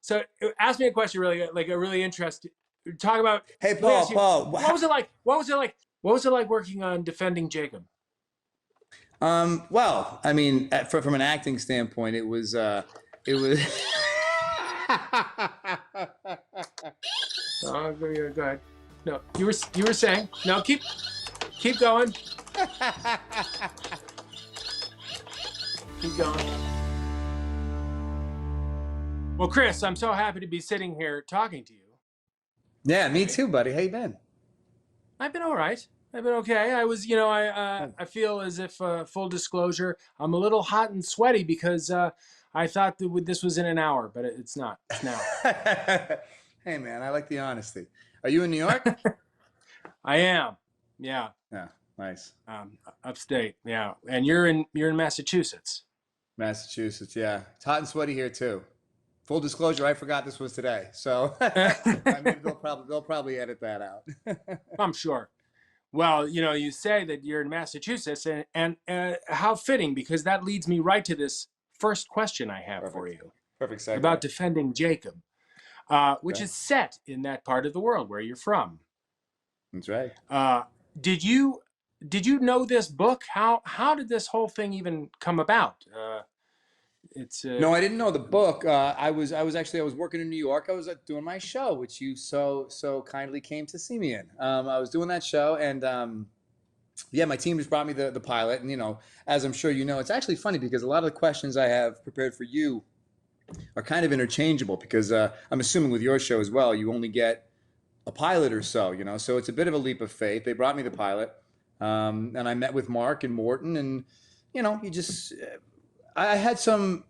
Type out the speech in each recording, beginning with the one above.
So ask me a question, really, like a really interesting. Talk about. Hey, Let me ask you, Paul. what was it like? What was it like? What was it like working on Defending Jacob? Well, I mean, from an acting standpoint, it was. Oh, go ahead. No, you were saying no. Keep going. Keep going. Well, Chris, I'm so happy to be sitting here talking to you. Yeah, me Okay. too, buddy. How you been? I've been all right. I've been okay. I was, I feel as if, full disclosure, I'm a little hot and sweaty because I thought that this was in an hour, but it's not. It's now. Hey, man, I like the honesty. Are you in New York? I am. Yeah. Yeah, nice. Upstate. Yeah. And you're in Massachusetts. Massachusetts. Yeah, it's hot and sweaty here too. Full disclosure, I forgot this was today, so maybe they'll probably edit that out. I'm sure. Well, you say that you're in Massachusetts, and how fitting, because that leads me right to this first question I have for Perfect. you Perfect segue. about Defending Jacob, which Okay. is set in that part of the world where you're from. That's right. Uh, did you know this book? How did this whole thing even come about? It's No, I didn't know the book. I was working in New York. I was doing my show, which you so kindly came to see me in. I was doing that show, and yeah, my team just brought me the pilot. And as I'm sure you know, it's actually funny because a lot of the questions I have prepared for you are kind of interchangeable because I'm assuming with your show as well, you only get a pilot or so. So it's a bit of a leap of faith. They brought me the pilot, and I met with Mark and Morton, and you just I had some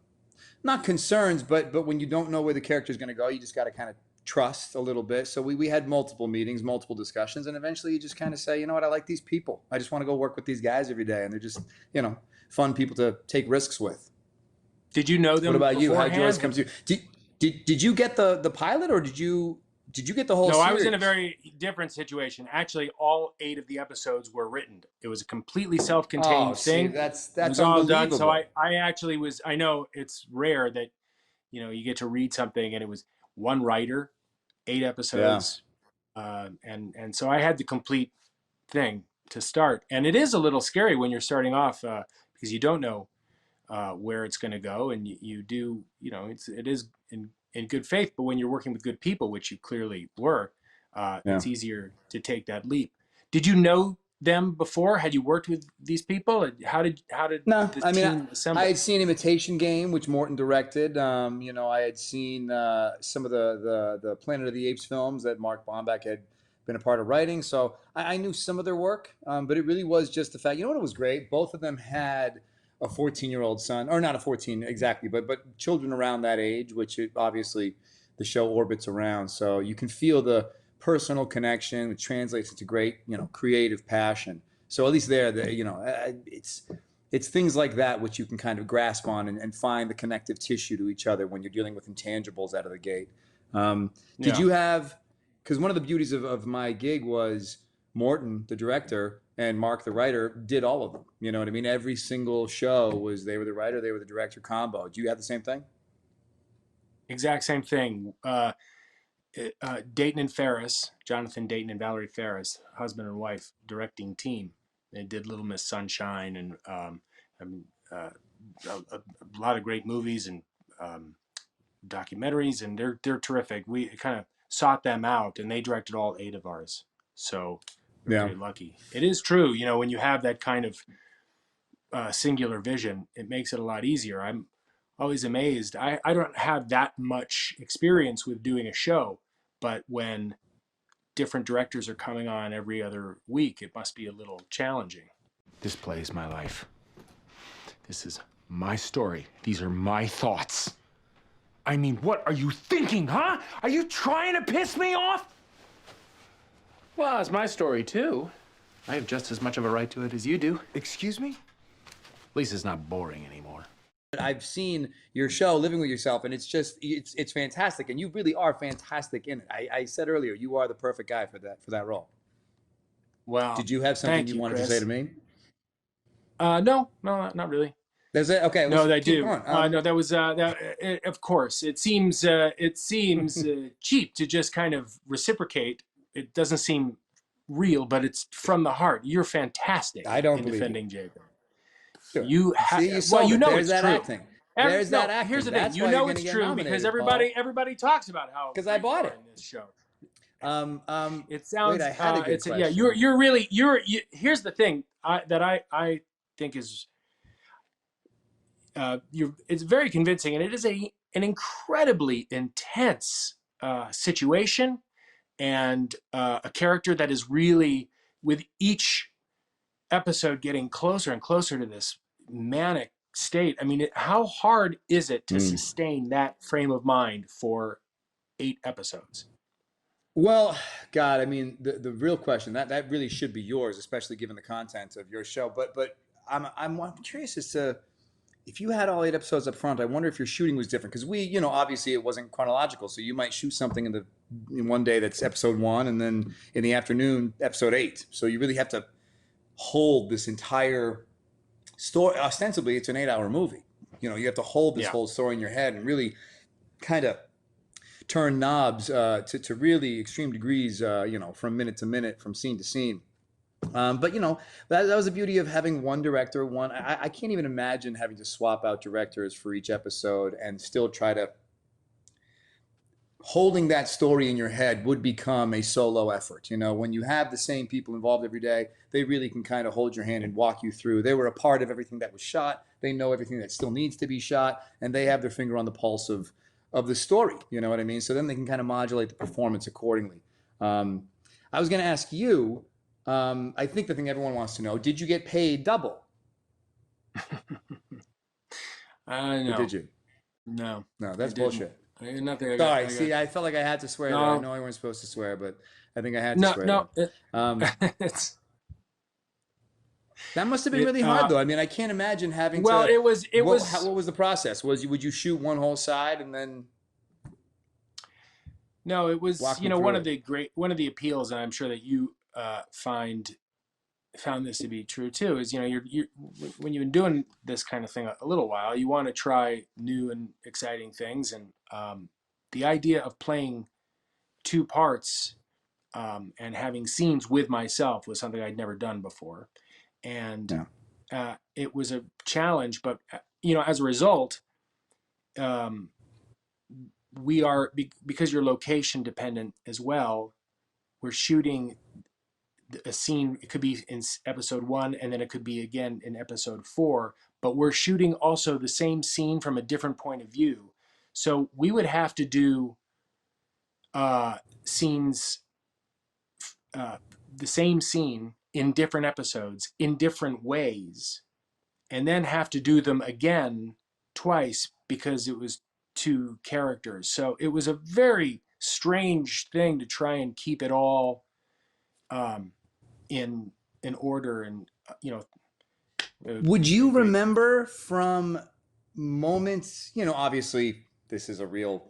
not concerns, but when you don't know where the character is going to go, you just got to kind of trust a little bit. So we had multiple meetings, multiple discussions, and eventually you just kind of say, you know what, I like these people. I just want to go work with these guys every day, and they're just fun people to take risks with. Did you know What them about you? How did yours beforehand? come to you? Did you get the pilot, or did you get the whole No, I was in a series? very different situation. Actually, all 8 of the episodes were written. It was a completely Oh, self-contained see, thing. that's It that's was all done. So I, unbelievable. I actually was. I know it's rare that you get to read something, and it was one writer, 8 Yeah, episodes, and so I had the complete thing to start. And it is a little scary when you're starting off because you don't know where it's going to go, and you do. It is in good faith. But when you're working with good people, which you clearly were, yeah. it's easier to take that leap. Did you know them before? Had you worked with these people? How did No, the I mean, team I assemble? had seen Imitation Game, which Morton directed. I had seen some of the Planet of the Apes films that Mark Bomback had been a part of writing. So I knew some of their work, but it really was just the fact. You know what? It was great. Both of them had a 14-year-old son, or not a 14 exactly, but children around that age, which obviously the show orbits around. So you can feel the personal connection, which translates into great, creative passion. So at least there, it's things like that which you can kind of grasp on and find the connective tissue to each other when you're dealing with intangibles out of the gate. Did Yeah. you have? Because one of the beauties of my gig was Morton, the director, and Mark, the writer, did all of them. You know what I mean? Every single show was they were the writer, they were the director combo. Do you have the same thing? Exact same thing. Dayton and Ferris, Jonathan Dayton and Valerie Ferris, husband and wife, directing team. They did Little Miss Sunshine and I mean, a lot of great movies and um, documentaries, and they're terrific. We kind of sought them out, and they directed all 8 of ours. So we're Yeah. very lucky. It is true, when you have that kind of singular vision, it makes it a lot easier. I'm always amazed. I don't have that much experience with doing a show, but when different directors are coming on every other week, it must be a little challenging. This play is my life. This is my story. These are my thoughts. I mean, what are you thinking, huh? Are you trying to piss me off? Well, it's my story, too. I have just as much of a right to it as you do. Excuse me? At least it's not boring anymore. I've seen your show, Living with Yourself, and it's fantastic, and you really are fantastic in it. I said earlier, you are the perfect guy for that role. Well, Did you have something thank you you, wanted to say to Chris. me? No, not really. There's a, okay. No, Let's they keep do. going. No, that was of course. It seems cheap to just kind of reciprocate. It doesn't seem real, but it's from the heart. You're fantastic I don't in believe you. defending Jacob. Sure. You See, you well, sold you it. know There's it's that true. acting. There's that No, here's acting. the thing. That's You why you're know going it's to get true because nominated, Paul. everybody talks about how Because I great you bought are it. in this show. It Sounds I had a good yeah. question. Here's the thing that I think is it's very convincing, and it is an incredibly intense situation, and a character that is really, with each episode getting closer and closer to this manic state. I mean, how hard is it to sustain that frame of mind for 8 episodes? Well, God, I mean, the real question that really should be yours, especially given the content of your show. But I'm curious as to if you had all 8 episodes up front. I wonder if your shooting was different because obviously it wasn't chronological, so you might shoot something in one day that's episode 1, and then in the afternoon episode 8. So you really have to hold this entire story. Ostensibly, it's an 8-hour movie. You have to hold this Yeah. whole story in your head and really kind of turn knobs to really extreme degrees, from minute to minute, from scene to scene. But that was the beauty of having one director. I can't even imagine having to swap out directors for each episode and still try to holding that story in your head would become a solo effort. When you have the same people involved every day, they really can kind of hold your hand and walk you through. They were a part of everything that was shot. They know everything that still needs to be shot, and they have their finger on the pulse of the story. You know what I mean? So then they can kind of modulate the performance accordingly. I was going to ask you, I think the thing everyone wants to know, did you get paid double? Or No, did you? no, No, that's I didn't. bullshit. Nothing. Sorry, see, I felt like I had to swear there. I No, know I weren't supposed to swear, but I think I had to swear there. it's That must have been really hard, though. I mean, I can't imagine having well, to. it was What was the process? Would you shoot one whole side and then no, it was walk me one through of it? one of the appeals, and I'm sure that you found this to be true too. Is you're when you've been doing this kind of thing a little while, you want to try new and exciting things, and the idea of playing 2 parts and having scenes with myself was something I'd never done before, and it was a challenge. But as a result, we are because you're location dependent as well. We're shooting a scene. It could be in episode 1, and then it could be again in episode 4. But we're shooting also the same scene from a different point of view. So we would have to do scenes, the same scene in different episodes in different ways, and then have to do them again twice because it was 2 characters. So it was a very strange thing to try and keep it all in order, and Would you remember from moments? Obviously this is a real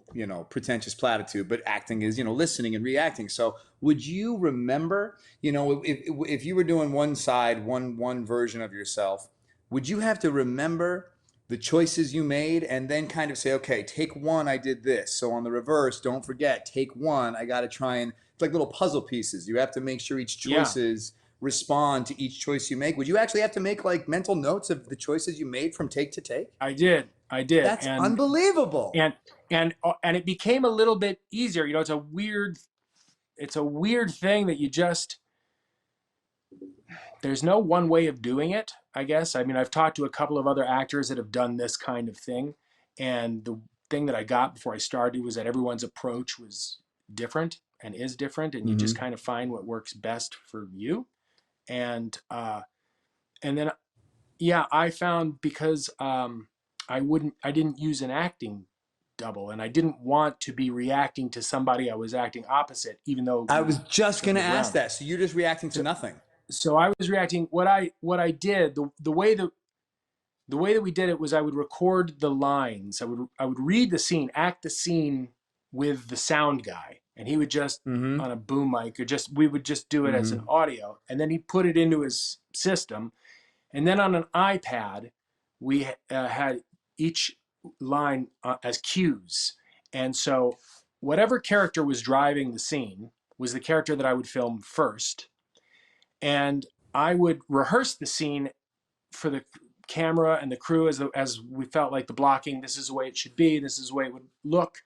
pretentious platitude, but acting is listening and reacting. So would you remember if you were doing one side, one version of yourself, would you have to remember the choices you made and then kind of say, okay, take 1, I did this, so on the reverse, don't forget, take 1, I got to try and, it's like little puzzle pieces, you have to make sure each choices respond to each choice you make. Would you actually have to make like mental notes of the choices you made from take to take? I did. That's unbelievable. And it became a little bit easier. It's a weird thing that you just, there's no one way of doing it, I guess. I mean, I've talked to a couple of other actors that have done this kind of thing, and the thing that I got before I started was that everyone's approach was different and is different, and you just kind of find what works best for you. And then I found, because I didn't use an acting double, and I didn't want to be reacting to somebody I was acting opposite, even though I was just going to ask that. So you're just reacting to nothing. So I was reacting. What I did, the way that we did it was, I would record the lines. I would read the scene, act the scene with the sound guy, and he would just on a boom mic, or we would just do it as an audio, and then he put it into his system, and then on an iPad we had each line as cues. And so whatever character was driving the scene was the character that I would film first. And I would rehearse the scene for the camera and the crew as we felt like the blocking, this is the way it should be, this is the way it would look.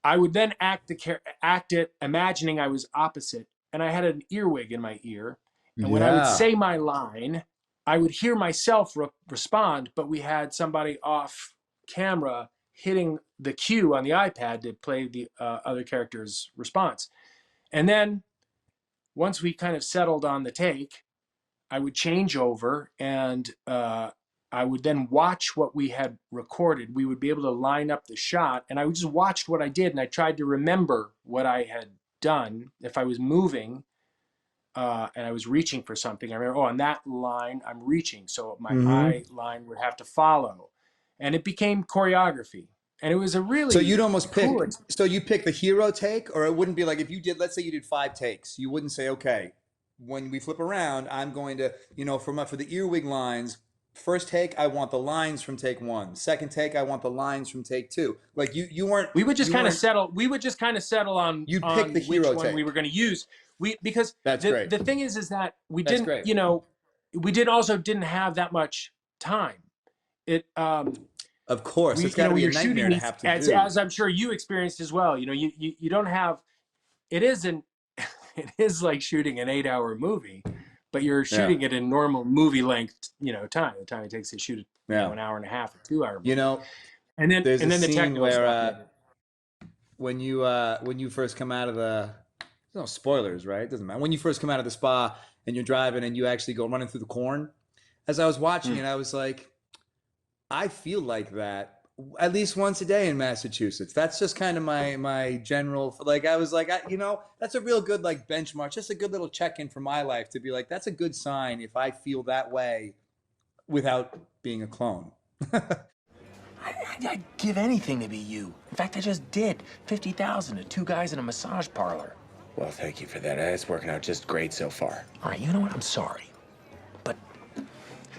I would then act it, imagining I was opposite, and I had an earwig in my ear. And when I would Yeah. say my line, I would hear myself respond, but we had somebody off camera hitting the cue on the iPad to play the other character's response. And then once we kind of settled on the take, I would change over and I would then watch what we had recorded. We would be able to line up the shot, and I would just watch what I did, and I tried to remember what I had done. If I was moving and I was reaching for something, I remember, oh, on that line, I'm reaching, so my eye line would have to follow. And it became choreography. And it was a really So you'd almost cool pick, experience. so you pick the hero take, or it wouldn't be like if you did, let's say you did 5 takes, you wouldn't say, okay, when we flip around, I'm going to, for the earwig lines, first take, I want the lines from take 1. Second take, I want the lines from take 2. Like you weren't, We would just you kind of weren't, settle. We would just kind of settle on you'd pick the which hero one we take. were going to use. Because That's great. the thing is that we That's didn't, great. we didn't have that much time. It Of course, we it's got to when be a you're shooting nightmare to these, have to as, do. as I'm sure you experienced as well. You don't have. It isn't. It is like shooting an 8-hour movie, but you're shooting it in normal movie length. Time. The time it takes to shoot it, an hour and a half or 2-hour movie. And then there's a the scene technical where stuff. when you first come out of there's no spoilers, right? It doesn't matter. When you first come out of the spa and you're driving and you actually go running through the corn, as I was watching it, I was like, I feel like that at least once a day in Massachusetts. That's just kind of my general, like, I was like, that's a real good like benchmark, just a good little check-in for my life to be like, that's a good sign if I feel that way without being a clone. I'd give anything to be you. In fact, I just did. 50,000 to 2 guys in a massage parlor. Well, thank you for that. It's working out just great so far. All right, you know what? I'm sorry. But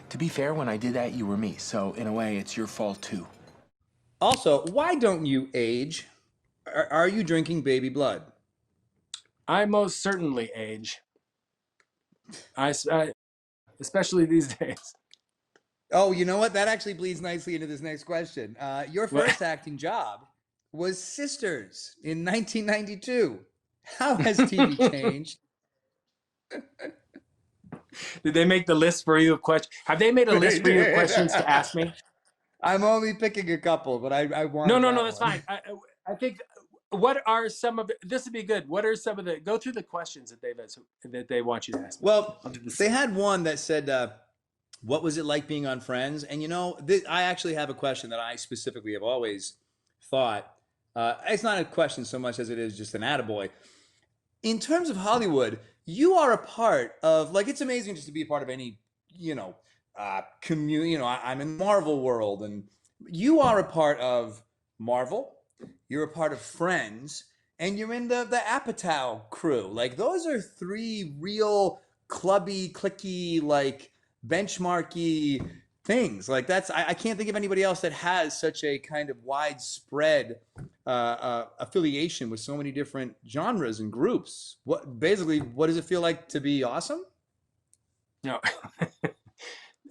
to be fair, when I did that, you were me. So in a way, it's your fault too. Also, why don't you age? Are you drinking baby blood? I most certainly age. I especially these days. Oh, you know what? That actually bleeds nicely into this next question. Your first acting job was Sisters in 1992. How has TV changed? Did they make the list for you of questions? Have they made a list for you of questions to ask me? I'm only picking a couple, but I want. No, that's fine. I think. What are some of this would be good? What are some of the go through the questions that they want you to ask me? Well, they had one that said, "What was it like being on Friends?" And I actually have a question that I specifically have always thought. It's not a question so much as it is just an attaboy. In terms of Hollywood, you are a part of, like, it's amazing just to be a part of any, community. I'm in the Marvel world, and you are a part of Marvel. You're a part of Friends, and you're in the Apatow crew. Like, those are 3 real clubby, clicky, like benchmarky things. Like, I can't think of anybody else that has such a kind of widespread affiliation with so many different genres and groups. What does it feel like to be awesome? No.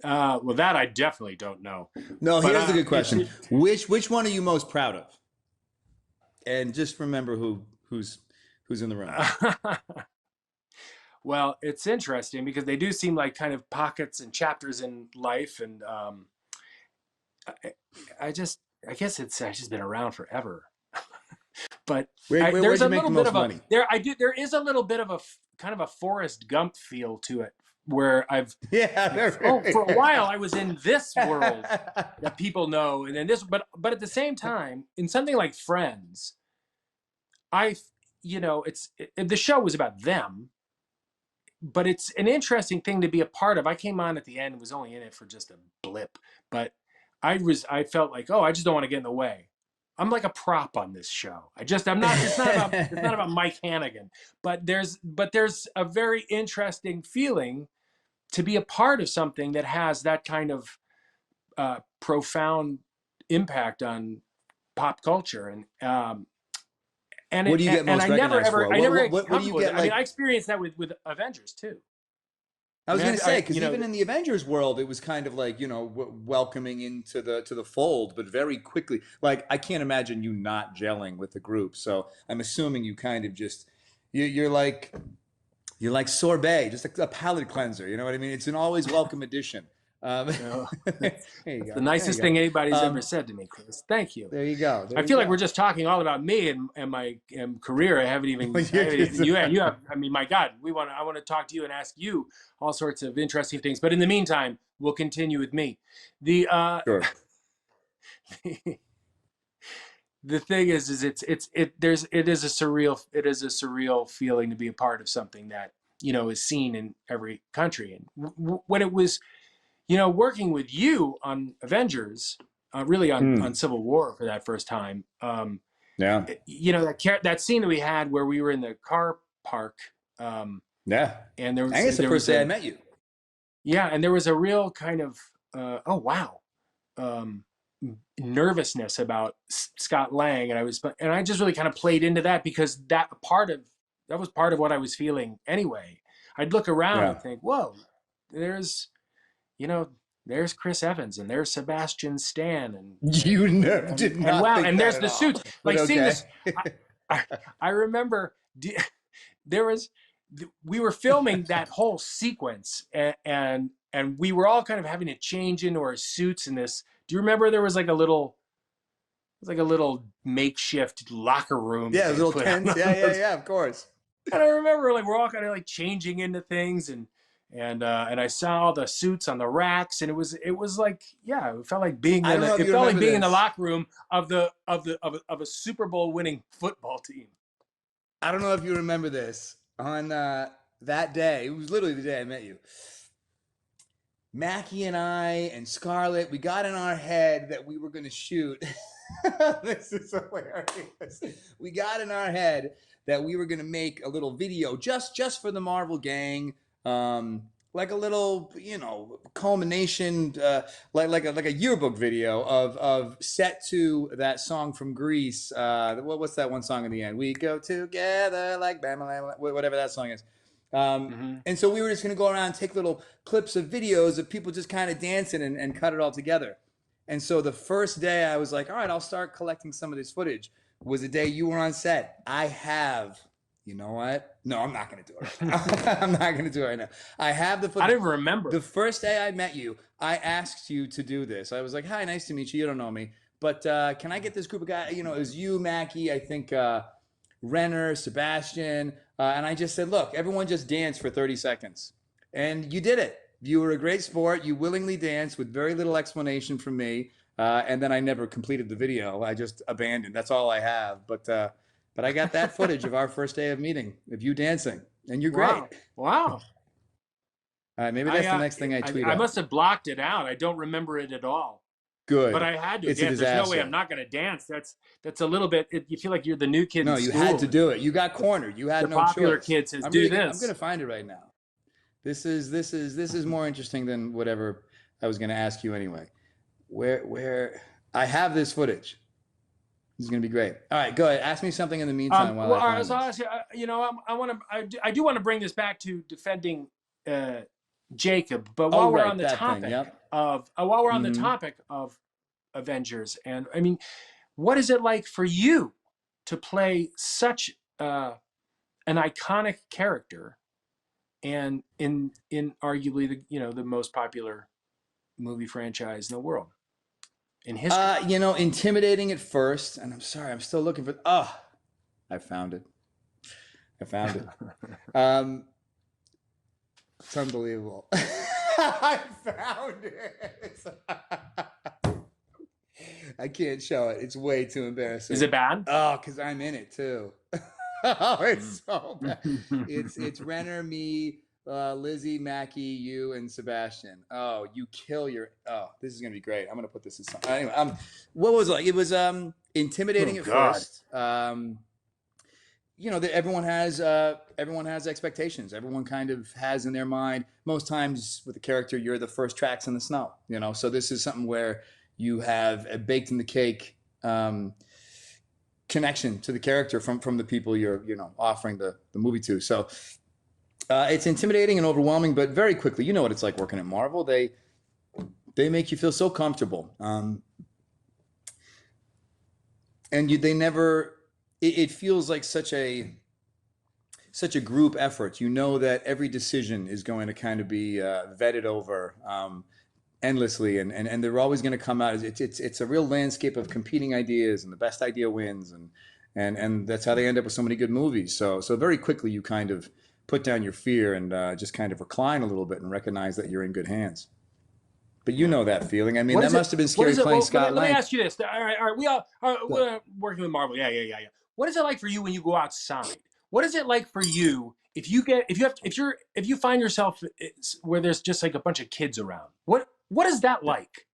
Well, that I definitely don't know. No, here's the good question. Which one are you most proud of? And just remember who's in the room. Well, it's interesting because they do seem like kind of pockets and chapters in life, and I guess it's just been around forever. But where'd you make the most money? There is a little bit of a kind of a Forrest Gump feel to it, where for a while I was in this world that people know, and then this, but at the same time, in something like Friends, the show was about them, but it's an interesting thing to be a part of. I came on at the end and was only in it for just a blip, but I felt like, I just don't want to get in the way. I'm like a prop on this show. I'm not, it's not about Mike Hannigan, but there's a very interesting feeling to be a part of something that has that kind of profound impact on pop culture. And What do you get and most I never recognized ever for? I never get What do you comfortable with get it. I mean, like? I experienced that with Avengers too. I I was mean, going to say, you because know, even in the Avengers world, it was kind of like, welcoming into the fold, but very quickly. Like, I can't imagine you not gelling with the group. So I'm assuming you kind of just you're like sorbet, just a palate cleanser. You know what I mean? It's an always welcome addition. you know, There you that's go. the There you nicest thing anybody's go. ever said to me, Chris. Thank you. There you go. There I you feel like we're go. just talking all about me and my career. I haven't even, You're just- you have. I mean, my God, I want to talk to you and ask you all sorts of interesting things. But in the meantime, we'll continue with me. The Sure. the thing is it is a surreal feeling to be a part of something that is seen in every country. And when it was working with you on Avengers, really on Civil War for that first time. Yeah. That scene that we had where we were in the car park, Yeah. and there I think it's the first day I met you. Yeah, and there was a real kind of oh wow, nervousness about Scott Lang, and I just really kind of played into that because that was part of what I was feeling anyway. I'd look around Yeah. and think, whoa, there's there's Chris Evans and there's Sebastian Stan You did and not wow, think and that there's at the all. suits. But Like seeing okay. this, I remember there was we were filming that whole sequence, and we were all kind of having to change into our suits in this. Do you remember there was like a little makeshift locker room Yeah, that it was a they little put tense. on Yeah, of course. and I remember like we're all kind of like changing into things, and I saw the suits on the racks, and it was like, yeah, it felt like being I don't know if it you felt like remember being in the this. locker room of a Super Bowl winning football team. I don't know if you remember this. On that day, it was literally the day I met you. Mackie and I and Scarlett, we got in our head that we were going to shoot. This is hilarious. We got in our head that we were going to make a little video just for the Marvel gang, like a little culmination, like a yearbook video of set to that song from Greece. What's that one song in the end? We go together like bam, whatever that song is. And so we were just going to go around and take little clips of videos of people just kind of dancing and cut it all together. And so the first day I was like, all right, I'll start collecting some of this footage. Was the day you were on set. You know what? No, I'm not going to do it right now. I'm not going to do it right now. I have the footage. I didn't remember. The first day I met you, I asked you to do this. I was like, hi, nice to meet you. You don't know me. But can I get this group of guys? It was you, Mackie, I think Renner, Sebastian. And I just said, look, everyone just dance for 30 seconds. And you did it. You were a great sport. You willingly danced with very little explanation from me. And then I never completed the video. I just abandoned. That's all I have. But I got that footage of our first day of meeting, of you dancing. And you're great. Wow. All right, maybe that's the next thing I tweet I out. must have blocked it out. I don't remember it at all. Good. But I had to It's dance. a There's no disaster. way I'm not going to dance. That's a little bit. You feel like you're the new kid. No, in you school. had to do it. You got cornered. You had The no popular choice. kid says, I'm "Do really, this." I'm going to find it right now. This is more interesting than whatever I was going to ask you anyway. Where I have this footage. This is going to be great. All right, go ahead. Ask me something in the meantime while I find so I'll this. ask you, I do want to bring this back to defending Jacob, but while we're on the topic of Avengers, and I mean, what is it like for you to play such an iconic character, and in arguably the most popular movie franchise in the world, in history? Intimidating at first, and I'm sorry, I'm still looking for. Oh, I found it. It's unbelievable. I found it. I can't show it. It's way too embarrassing. Is it bad? Oh, because I'm in it too. Oh, it's so bad. It's Renner, me, Lizzie, Mackie, you, and Sebastian. Oh, you kill your. Oh, this is gonna be great. I'm gonna put this aside. Anyway, what was it like? It was intimidating at first. you know, that everyone has expectations. Everyone kind of has in their mind. Most times with the character, you're the first tracks in the snow. You know, so this is something where you have a baked in the cake connection to the character from the people you're offering the movie to. So it's intimidating and overwhelming, but very quickly, you know what it's like working at Marvel. They make you feel so comfortable, and they never. It feels like such a group effort. You know that every decision is going to kind of be vetted over endlessly, and they're always going to come out. It's a real landscape of competing ideas, and the best idea wins, and that's how they end up with so many good movies. So very quickly you kind of put down your fear and just kind of recline a little bit and recognize that you're in good hands. But you Yeah. know that feeling. I mean, What that is it? must have been What scary is it? playing Well, Scott let me Lang. ask you this. All right. We all are What? we're working with Marvel. Yeah. What is it like for you when you go outside? What is it like for you if you find yourself where there's just like a bunch of kids around? What is that like?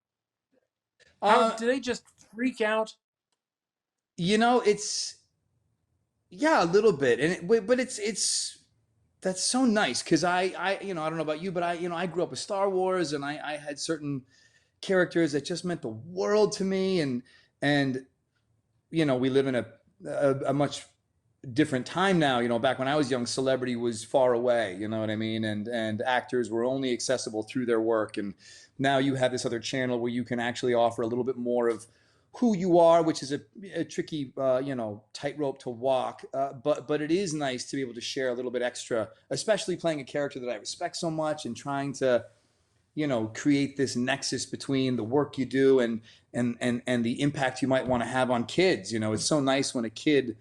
How Uh, do they just freak out? you know, it's yeah, a little bit, and but it's that's so nice because I don't know about you, but I grew up with Star Wars, and I had certain characters that just meant the world to me, and we live in a much different time now. Back when I was young, celebrity was far away. You know what I mean? And actors were only accessible through their work. And now you have this other channel where you can actually offer a little bit more of who you are, which is a tricky, tightrope to walk. But it is nice to be able to share a little bit extra, especially playing a character that I respect so much and trying to create this nexus between the work you do and the impact you might want to have on kids. It's so nice when a kid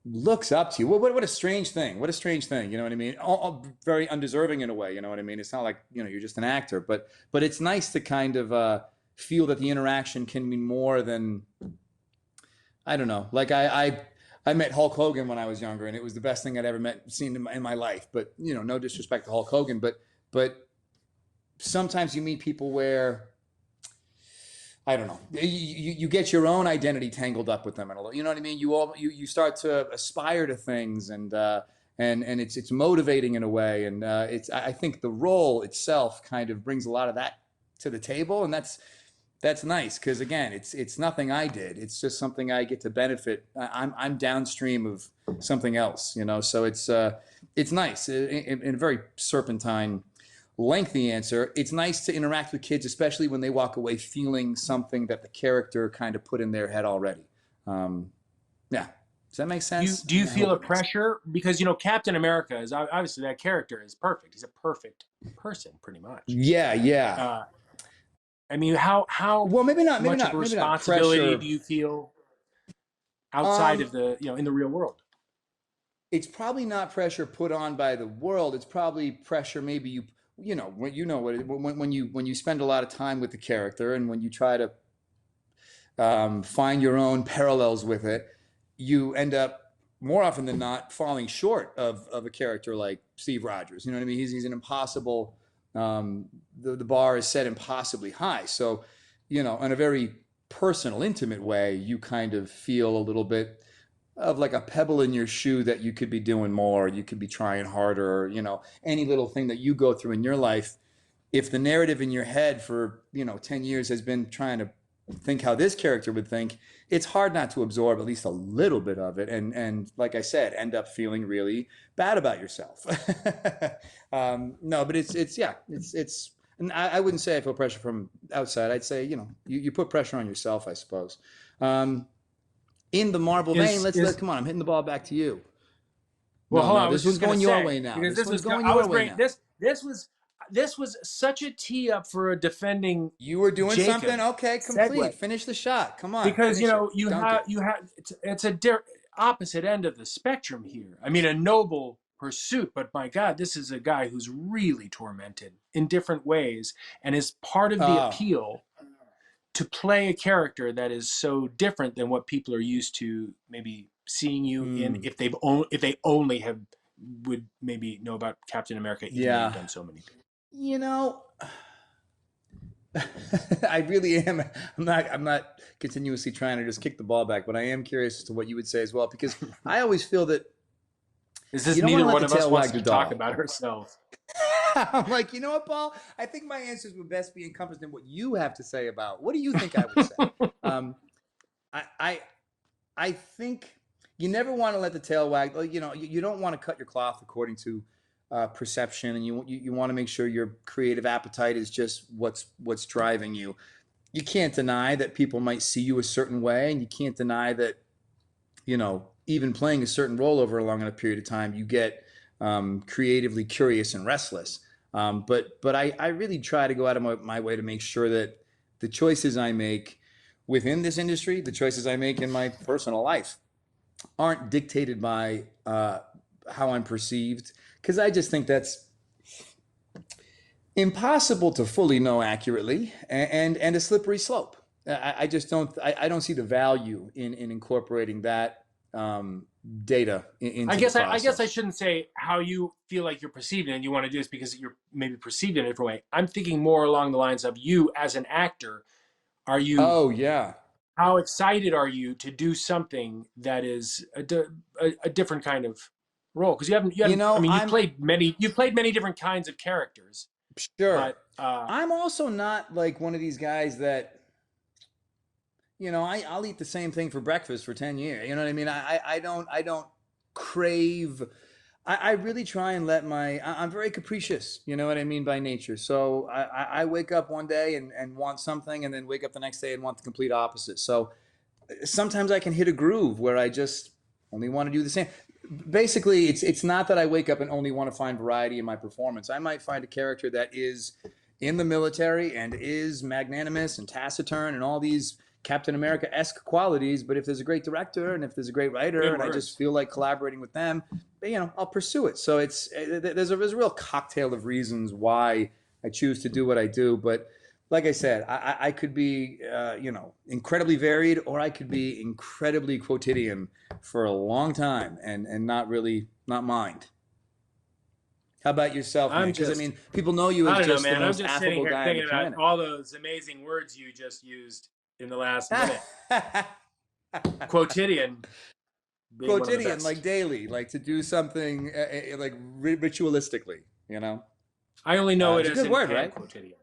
looks up to you. What a strange thing. What a strange thing. You know what I mean? All very undeserving in a way. You know what I mean? It's not like you're just an actor, but it's nice to kind of feel that the interaction can mean more than I don't know. Like I met Hulk Hogan when I was younger, and it was the best thing I'd ever seen in my life. But no disrespect to Hulk Hogan, but sometimes you meet people where I don't know. You get your own identity tangled up with them, and you know what I mean. You start to aspire to things, and it's motivating in a way, and I think the role itself kind of brings a lot of that to the table, and that's nice because again, it's nothing I did. It's just something I get to benefit. I'm downstream of something else, So it's nice in a very serpentine lengthy answer. It's nice to interact with kids, especially when they walk away feeling something that the character kind of put in their head already. Yeah. Does that make sense? Do you I feel hope a it makes sense. pressure because Captain America is obviously that character is perfect. He's a perfect person, pretty much. Yeah, yeah. Uh, I mean, how Well, maybe not, much of a maybe not responsibility pressure. do you feel outside Um, of the in the real world? it's probably not pressure put on by the world. It's probably pressure maybe when you spend a lot of time with the character and when you try to find your own parallels with it, you end up more often than not falling short of a character like Steve Rogers. You know what I mean? He's an impossible. The bar is set impossibly high. So, in a very personal, intimate way, you kind of feel a little bit of like a pebble in your shoe that you could be doing more, you could be trying harder, any little thing that you go through in your life. If the narrative in your head for 10 years has been trying to think how this character would think, it's hard not to absorb at least a little bit of it and like I said, end up feeling really bad about yourself. No, but it's and I wouldn't say I feel pressure from outside. I'd say you put pressure on yourself, I suppose. um, in the Marvel vein, Is come on, I'm hitting the ball back to you. Well, No, hold on. no, I was this one's just gonna going your say way now. because This this one's was going I your was way bringing now. this was such a tee up for a defending You were doing something? Jacob Okay, complete. segue Finish the shot. Come on, because finish it. you Dunk have it. it's a opposite end of the spectrum here. I mean, a noble pursuit, but my God, this is a guy who's really tormented in different ways, and is part of the Oh, appeal to play a character that is so different than what people are used to maybe seeing you in mm, if they only have would maybe know about Captain America even though you've yeah. done so many things. You know, I really am. I'm not continuously trying to just kick the ball back, but I am curious as to what you would say as well, because I always feel that Is you this don't want neither to let one the of us tail wants wag the to talk dog. about ourselves? I'm like, you know what, Paul? I think my answers would best be encompassed in what you have to say about. What do you think I would say? Um, I, I, I think you never want to let the tail wag. You know, you don't want to cut your cloth according to perception, and you want to make sure your creative appetite is just what's driving you. You can't deny that people might see you a certain way, and you can't deny that, you know, even playing a certain role over a long enough period of time, you get creatively curious and restless. But I really try to go out of my way to make sure that the choices I make within this industry, the choices I make in my personal life, aren't dictated by how I'm perceived, because I just think that's impossible to fully know accurately, and a slippery slope. I just don't see the value in incorporating that data into the I guess I process. shouldn't say how you feel like you're perceived and you want to do this because you're maybe perceived in a different way. I'm thinking more along the lines of you as an actor. Are you Oh yeah. How excited are you to do something that is a different kind of role? Because you You haven't. I know, mean, I'm you've played many different kinds of characters, sure. but I'm also not like one of these guys that, you know, I'll eat the same thing for breakfast for 10 years. You know what I mean? I don't crave. I really try and let I'm very capricious. You know what I mean by nature. So I wake up one day and want something, and then wake up the next day and want the complete opposite. So sometimes I can hit a groove where I just only want to do the same. Basically, it's not that I wake up and only want to find variety in my performance. I might find a character that is in the military and is magnanimous and taciturn and all these Captain America-esque qualities, but if there's a great director and if there's a great writer good and I just words. feel like collaborating with them, you know, I'll pursue it. So there's a real cocktail of reasons why I choose to do what I do, but like I said, I could be, you know, incredibly varied, or I could be incredibly quotidian for a long time and not mind. How about yourself, man? I'm Because I just mean, people know you I as don't know, just the man. I'm most just sitting affable here guy on the thinking about planet. all those amazing words you just used in the last minute. Quotidian being one of the Quotidian, like best. daily, like to do something like ritualistically, you know? I only know it It's a as good in word, pan right? quotidian.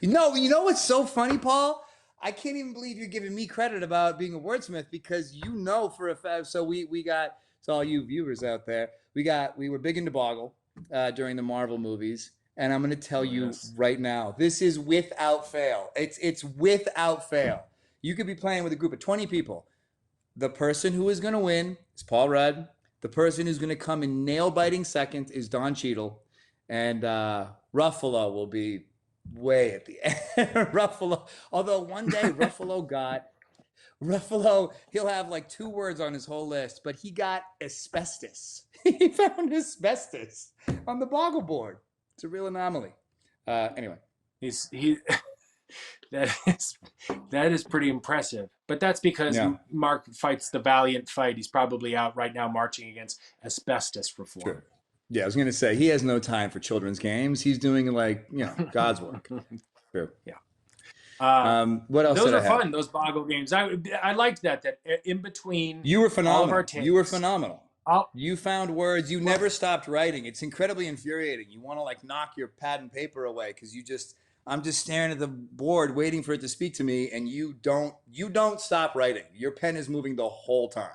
You know what's so funny, Paul? I can't even believe you're giving me credit about being a wordsmith, because you know for a fact. So we got, to all you viewers out there, we were big into Boggle during the Marvel movies, and I'm going to tell Oh you yes. right now, this is without fail. It's without fail. You could be playing with a group of 20 people. The person who is going to win is Paul Rudd. The person who's going to come in nail biting second is Don Cheadle, and Ruffalo will be way at the end. Ruffalo, although one day Ruffalo, he'll have like 2 words on his whole list, but he got asbestos. He found asbestos on the boggle board. It's a real anomaly. Anyway, He that is that is pretty impressive. But that's because yeah, Mark fights the valiant fight. He's probably out right now marching against asbestos true. reform. Yeah, I was going to say he has no time for children's games. He's doing like, you know, God's work. True. Yeah. Uh, What else those did I are have? fun. Those boggle games. I liked that. That in between You were all of our phenomenal. You were takes, phenomenal. I'll, You found words. You well, never stopped writing. It's incredibly infuriating. You want to like knock your pad and paper away because I'm just staring at the board waiting for it to speak to me, and you don't stop writing. Your pen is moving the whole time.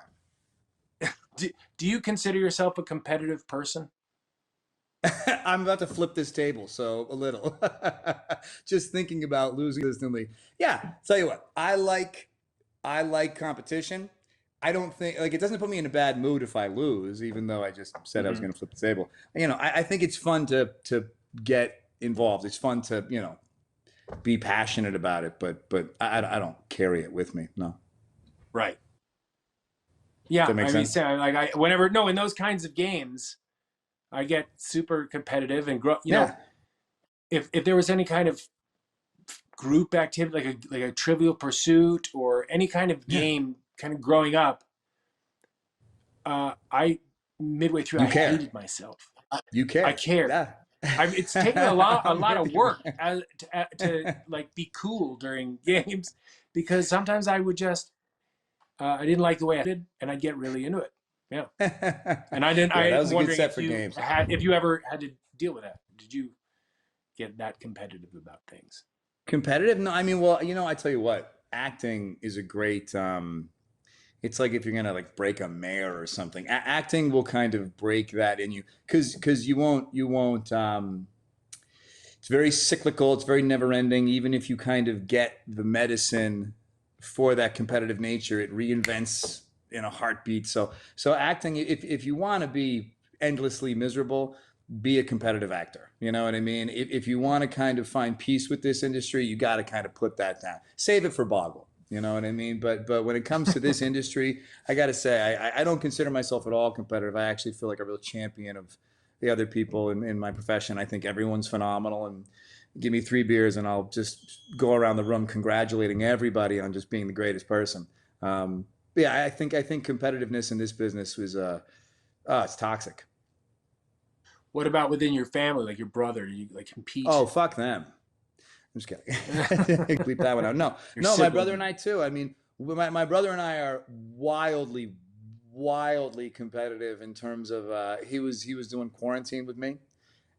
do you consider yourself a competitive person? I'm about to flip this table, so a little. Just thinking about losing consistently. Yeah, tell you what, I like competition. I don't think like it doesn't put me in a bad mood if I lose, even though I just said I was Mm-hmm. going to flip the table. You know, I think it's fun to get involved. It's fun to, you know, be passionate about it, but I don't carry it with me. No, Right. does Yeah. that make I mean, sense? say, like whenever no in those kinds of games, I get super competitive and grow. You know, Yeah, if there was any kind of group activity like a Trivial Pursuit or any kind of yeah. game, kind of growing up, I midway through You I care. hated myself. You I care. cared. Yeah. It's taken a lot I'm of with you, work man. to like be cool during games, because sometimes I would just I didn't like the way I did, and I'd get really into it. Yeah, and I didn't. Yeah, that I'm was a good wondering set for games. if you ever had to deal with that. Did you get that competitive about things? Competitive? No, I mean, well, I tell you what, acting is a great. It's like if you're gonna like break a mare or something. Acting will kind of break that in you, because you won't. It's very cyclical. It's very never ending. Even if you kind of get the medicine for that competitive nature, it reinvents in a heartbeat. So acting, if you want to be endlessly miserable, be a competitive actor. You know what I mean? If you want to kind of find peace with this industry, you got to kind of put that down. Save it for Boggle. You know what I mean? But when it comes to this industry, I got to say, I don't consider myself at all competitive. I actually feel like a real champion of the other people in my profession. I think everyone's phenomenal, and give me 3 beers and I'll just go around the room congratulating everybody on just being the greatest person. But yeah, I think competitiveness in this business was it's toxic. What about within your family, like your brother? Do you like Oh, compete? fuck them. I'm just kidding. Bleep that one out. No, Your no, my brother and sibling? I too. I mean, my brother and I are wildly competitive in terms of he was doing quarantine with me,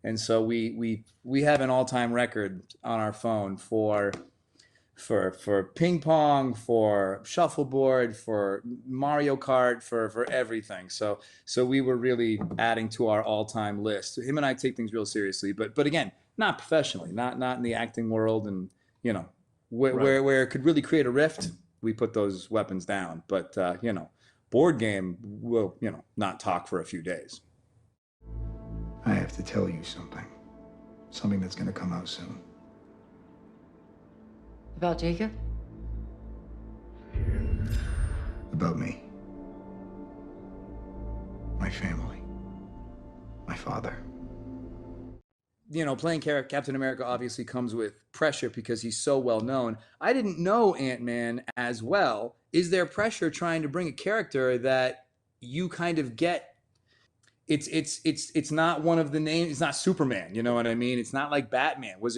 and so we have an all time record on our phone for ping pong, for shuffleboard, for Mario Kart, for everything. So we were really adding to our all time list. So him and I take things real seriously, but again, not professionally, not in the acting world, and you know where Right. where it could really create a rift, we put those weapons down. But board game will not talk for a few days. I have to tell you something. Something that's gonna come out soon. About Jacob? About me. My family. My father. Playing Captain America obviously comes with pressure because he's so well known. I didn't know Ant-Man as well. Is there pressure trying to bring a character that you kind of get? It's not one of the names. It's not Superman. You know what I mean? It's not like Batman. Was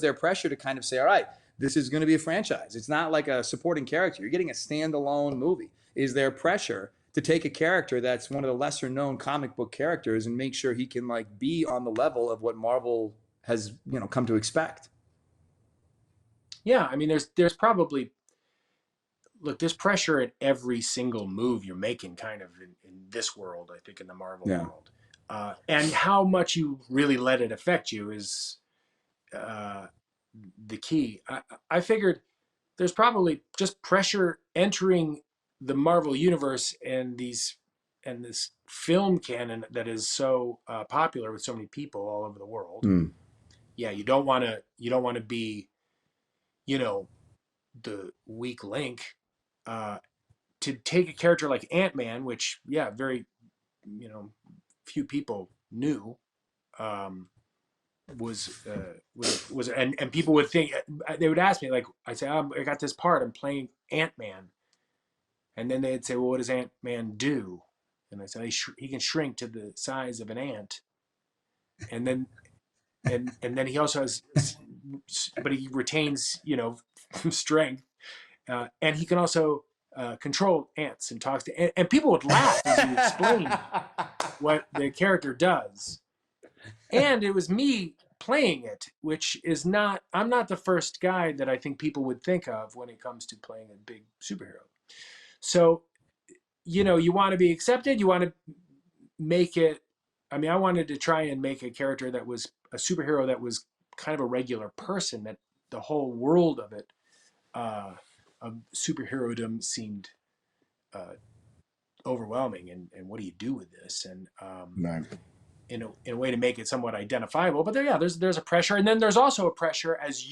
there pressure to kind of say, all right, this is going to be a franchise? It's not like a supporting character. You're getting a standalone movie. Is there pressure to take a character that's one of the lesser known comic book characters and make sure he can like be on the level of what Marvel has come to expect? Yeah, I mean, there's probably, look, there's pressure at every single move you're making, kind of in this world. I think in the Marvel Yeah. world, and how much you really let it affect you is uh, the key. I figured there's probably just pressure entering the Marvel universe and this film canon that is so popular with so many people all over the world. Mm. Yeah, you don't want to be, you know, the weak link. Uh, to take a character like Ant-Man, which yeah, very few people knew, um, was and people would think, they would ask me, like I say, I got this part, I'm playing Ant-Man, and then they'd say, well, what does Ant-Man do? And I said, he can shrink to the size of an ant, and then and then he also has, but he retains strength, and he can also control ants and talks to, and people would laugh as you explained what the character does. And it was me playing it, which is not, I'm not the first guy that I think people would think of when it comes to playing a big superhero. So, you want to be accepted, you want to make it, I mean, I wanted to try and make a character that was a superhero that was kind of a regular person, that the whole world of it, of superherodom seemed uh, overwhelming, and what do you do with this? And Right. in a way to make it somewhat identifiable. But there's a pressure, and then there's also a pressure, as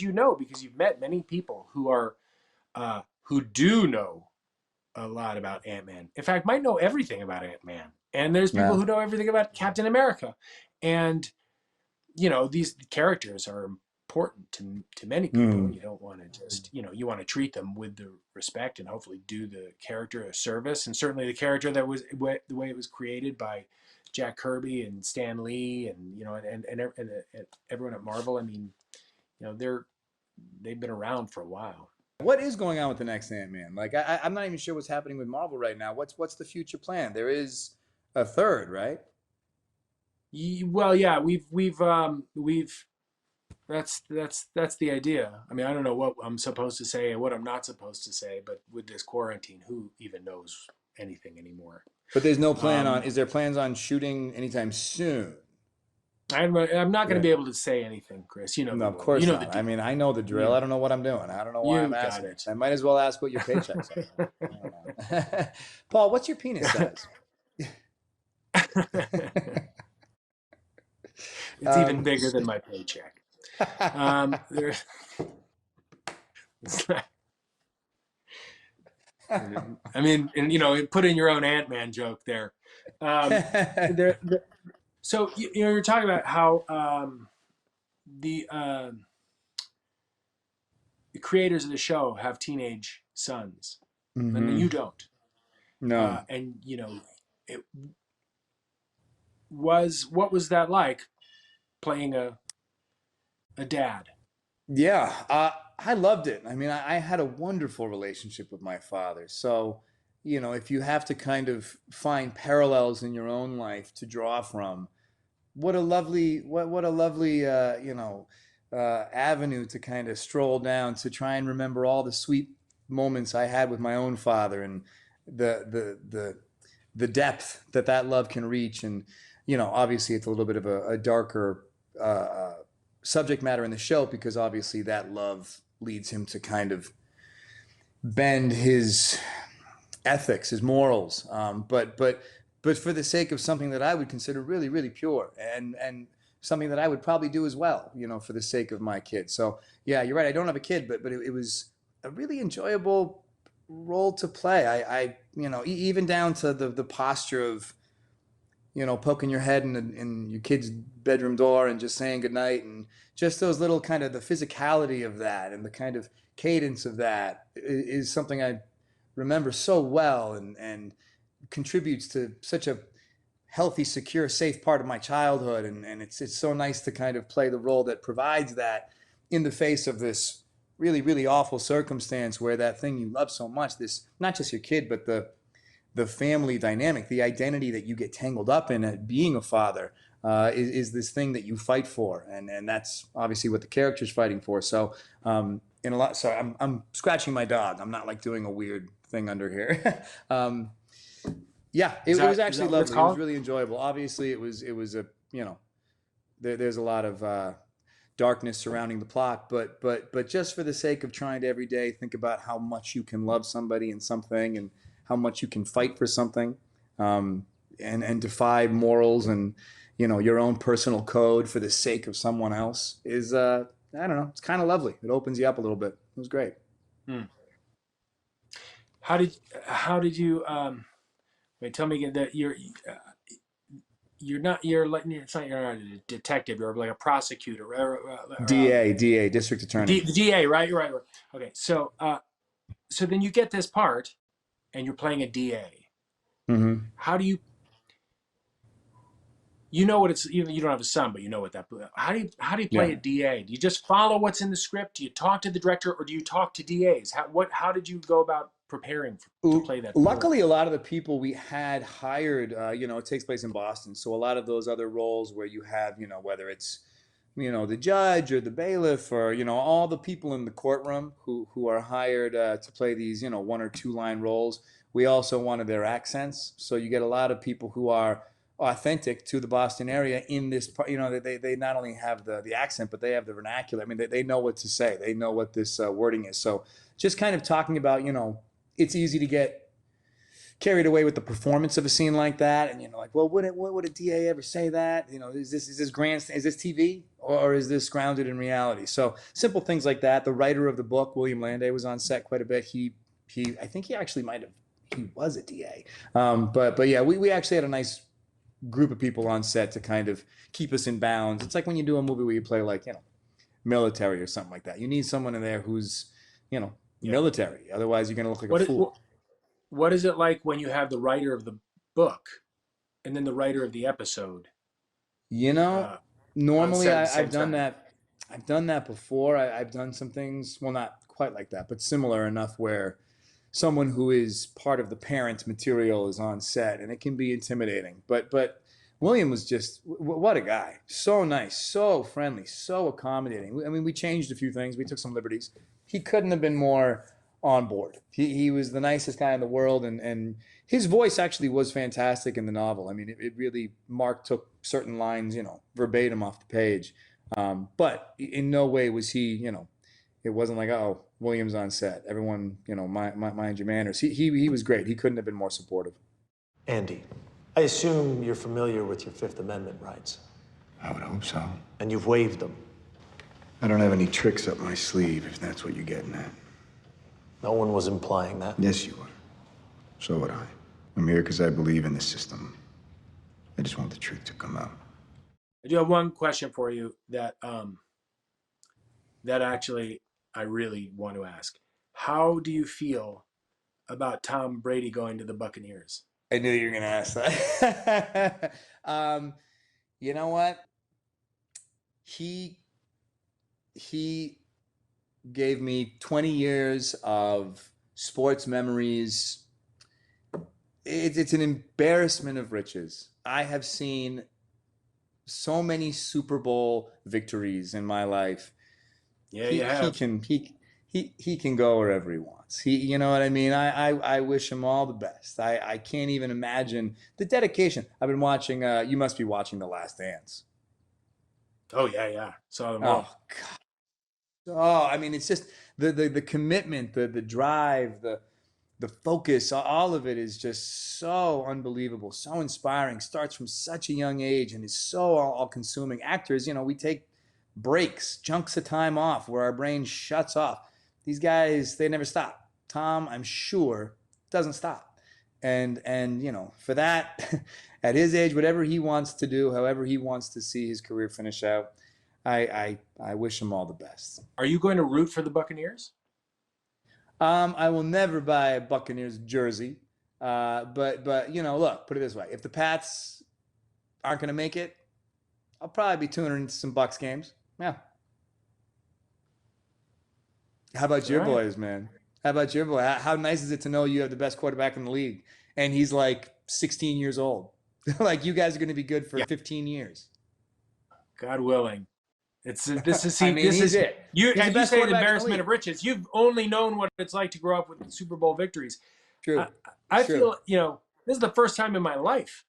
you know, because you've met many people who do know a lot about Ant-Man. In fact, might know everything about Ant-Man. And there's people Yeah. who know everything about Captain America. And these characters are important to many people, and Mm. you don't want to just, you want to treat them with the respect and hopefully do the character a service. And certainly the character that was the way it was created by Jack Kirby and Stan Lee and and everyone at Marvel. I mean, they've been around for a while. What is going on with the next Ant-Man? Like, I'm not even sure what's happening with Marvel right now. What's the future plan? There is a third, right? Well, yeah, we've that's the idea. I mean, I don't know what I'm supposed to say and what I'm not supposed to say, but with this quarantine, who even knows anything anymore? But there's no plan on. Um, Is there plans on shooting anytime soon? I'm not going to Yeah. be able to say anything, Chris. You know No, the of rule. You course know the not. I deal. mean, I know the drill. You I don't know what I'm doing. I don't know why I'm you got asking. it. I might as well ask what your paychecks are. I don't know. Paul, what's your penis size? It's even bigger than my paycheck. There, I mean, and put in your own Ant-Man joke there. There, so you're talking about how the creators of the show have teenage sons, and then Mm-hmm. you don't. No. And it what was that like playing a dad? Yeah, I loved it. I mean, I had a wonderful relationship with my father. So, if you have to kind of find parallels in your own life to draw from, what a lovely avenue to kind of stroll down to try and remember all the sweet moments I had with my own father and the depth that love can reach. And obviously it's a little bit of a darker subject matter in the show because obviously that love leads him to kind of bend his ethics, his morals, but for the sake of something that I would consider really, really pure and something that I would probably do as well, for the sake of my kid. So yeah, you're right. I don't have a kid, but it was a really enjoyable role to play. I even down to the posture of poking your head in your kid's bedroom door and just saying goodnight and just those little kind of the physicality of that and the kind of cadence of that is something I remember so well and contributes to such a healthy, secure, safe part of my childhood. And it's so nice to kind of play the role that provides that in the face of this really, really awful circumstance where that thing you love so much, this not just your kid, but the family dynamic, the identity that you get tangled up in at being a father is this thing that you fight for, and that's obviously what the character's fighting for. So, in a lot, sorry, I'm scratching my dog. I'm not like doing a weird thing under here. Yeah, it was Is actually that what it's lovely. It was called? really enjoyable. Obviously, it was a there's a lot of darkness surrounding the plot, but just for the sake of trying to every day think about how much you can love somebody and something and how much you can fight for something, and defy morals and your own personal code for the sake of someone else is I don't know. It's kind of lovely. It opens you up a little bit. It was great. Hmm. How did you wait? Tell me again that you're not it's not you're not a detective. You're like a prosecutor, DA, district attorney. the DA, right? You're right. Okay, so then you get this part, and you're playing a DA. Mm-hmm. How do you know what it's? You don't have a son, but you know what that. How do you play Yeah. a DA? Do you just follow what's in the script? Do you talk to the director, or do you talk to DAs? How did you go about preparing to play that role? Luckily, a lot of the people we had hired, it takes place in Boston. So a lot of those other roles where you have, whether it's, the judge or the bailiff or, all the people in the courtroom who are hired to play these, 1 or 2 line roles. We also wanted their accents. So you get a lot of people who are authentic to the Boston area in this part. They not only have the accent, but they have the vernacular. I mean, they know what to say. They know what this wording is. So just kind of talking about, it's easy to get carried away with the performance of a scene like that, and like, well, would a DA ever say that? Is this grand? Is this TV or is this grounded in reality? So simple things like that. The writer of the book, William Landay, was on set quite a bit. He I think he actually might have. He was a DA, but yeah, we actually had a nice group of people on set to kind of keep us in bounds. It's like when you do a movie where you play like military or something like that. You need someone in there who's Yeah. military. Otherwise, you're going to look like a fool. What is it like when you have the writer of the book and then the writer of the episode. You know, Uh, normally set at the same I've done time. that. I've done that before. I've done some things, well, not quite like that, but similar enough where someone who is part of the parent material is on set, and it can be intimidating. But William was just what a guy. So nice, so friendly, so accommodating. I mean, we changed a few things. We took some liberties. He couldn't have been more on board. He was the nicest guy in the world, and his voice actually was fantastic in the novel. I mean, it really, Mark took certain lines, verbatim off the page. But in no way was he, it wasn't like, oh, Williams on set. Everyone, mind your manners. He was great. He couldn't have been more supportive. Andy, I assume you're familiar with your Fifth Amendment rights. I would hope so. And you've waived them. I don't have any tricks up my sleeve, if that's what you're getting at. No one was implying that. Yes, you are. So would I. I'm here because I believe in the system. I just want the truth to come out. I do have one question for you that that actually I really want to ask. How do you feel about Tom Brady going to the Buccaneers? I knew you were going to ask that. You know what? He gave me 20 years of sports memories. It's an embarrassment of riches. I have seen so many Super Bowl victories in my life. Yeah, you have. He can go wherever he wants. You know what I mean? I wish him all the best. I can't even imagine the dedication. I've been watching, you must be watching The Last Dance. Oh, yeah. Saw them Oh, all. God. Oh, I mean, it's just the commitment, the drive, the focus, all of it is just so unbelievable, so inspiring. Starts from such a young age and is so all-consuming. Actors, we take breaks, chunks of time off where our brain shuts off. These guys, they never stop. Tom, I'm sure, doesn't stop. And for that, at his age, whatever he wants to do, however he wants to see his career finish out, I wish him all the best. Are you going to root for the Buccaneers? I will never buy a Buccaneers jersey. But look, put it this way. If the Pats aren't going to make it, I'll probably be tuning into some Bucs games. Yeah. How about your boys, man? How about your boy? How nice is it to know you have the best quarterback in the league and he's like 16 years old? Like, you guys are going to be good for 15 years. God willing. This is I mean, this is it. You He's the and you best say the quarterback in the embarrassment league. of riches. You've only known what it's like to grow up with Super Bowl victories. True. I True. feel, this is the first time in my life.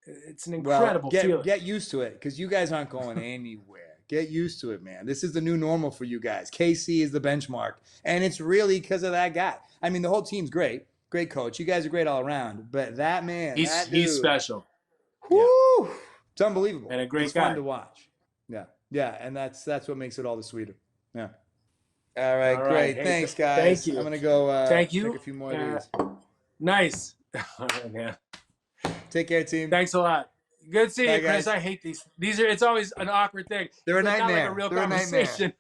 It's an incredible feeling. Get used to it, because you guys aren't going anywhere. Get used to it, man. This is the new normal for you guys. KC is the benchmark, and it's really because of that guy. I mean, the whole team's great. Great coach. You guys are great all around, but that man, that dude, he's special. Whoo, it's unbelievable. And a great it's guy. fun to watch. Yeah, and that's what makes it all the sweeter. Yeah. All right, great. Hey, thanks, guys. Thank you. I'm gonna go. Thank you. Take a few more of these. Nice. All right, man. Take care, team. Thanks a lot. Good seeing Bye, you, Chris. guys. I hate these. It's always an awkward thing. They're a It's not nightmare. like a real They're a nightmare. conversation.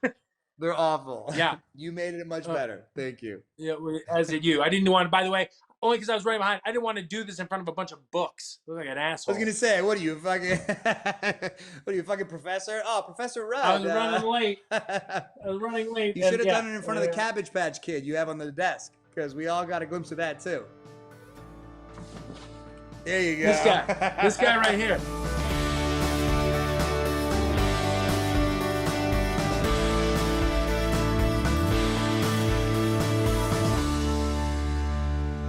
They're awful. Yeah. You made it much better. Thank you. Yeah, as did you. I didn't want to, by the way, only because I was right behind. I didn't want to do this in front of a bunch of books. I look like an I asshole. was gonna say, what are you, fucking? What are you, fucking professor? Oh, Professor Rudd. I was running late. I was running late. You should have done it in front of the Cabbage Patch Kid you have on the desk, because we all got a glimpse of that too. There you go. This guy right here.